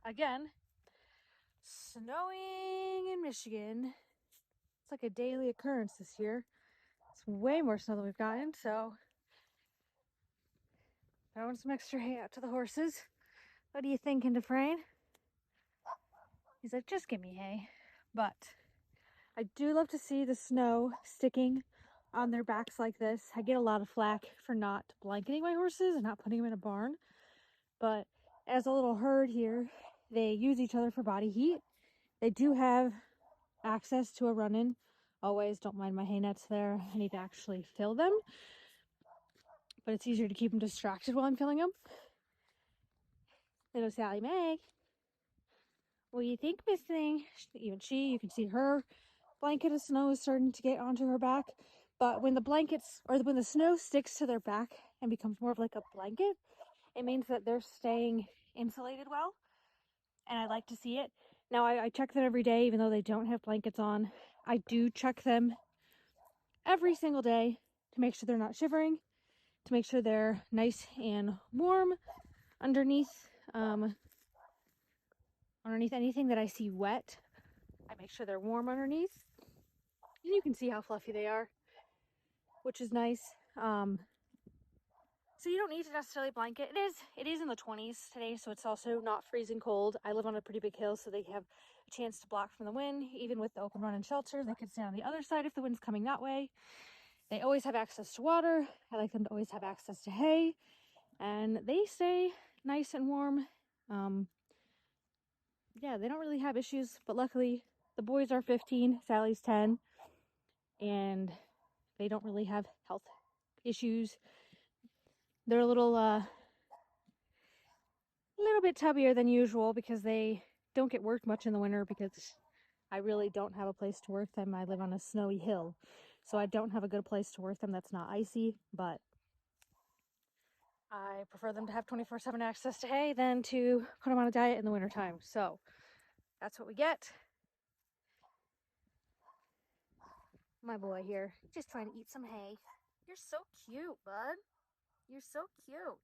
again, snowing in Michigan. It's like a daily occurrence this year. It's way more snow than we've gotten, so throwing some extra hay out to the horses. What do you think, Dufresne? He's like, just give me hay. But I do love to see the snow sticking on their backs like this. I get a lot of flack for not blanketing my horses and not putting them in a barn. But as a little herd here, they use each other for body heat. They do have access to a run-in. Always don't mind my hay nets there. I need to actually fill them. But it's easier to keep them distracted while I'm filling them. Little Sally Mae. What do you think, Miss Thing? Even you can see her blanket of snow is starting to get onto her back. But when the blankets, or when the snow sticks to their back and becomes more of like a blanket, it means that they're staying insulated well. And I like to see it. Now, I check them every day, even though they don't have blankets on. I do check them every single day to make sure they're not shivering, to make sure they're nice and warm underneath anything that I see wet. I make sure they're warm underneath. And you can see how fluffy they are, which is nice. So you don't need to necessarily blanket. It is in the 20s today, so it's also not freezing cold. I live on a pretty big hill, so they have a chance to block from the wind. Even with the open run and shelter, they could stand on the other side if the wind's coming that way. They always have access to water. I like them to always have access to hay, and they stay nice and warm. Yeah, they don't really have issues, but luckily the boys are 15, Sally's 10, and they don't really have health issues. They're a little bit tubbier than usual because they don't get worked much in the winter because I really don't have a place to work them. I live on a snowy hill, so I don't have a good place to work them that's not icy, but I prefer them to have 24/7 access to hay than to put them on a diet in the wintertime. So that's what we get. My boy here, just trying to eat some hay. You're so cute, bud. You're so cute.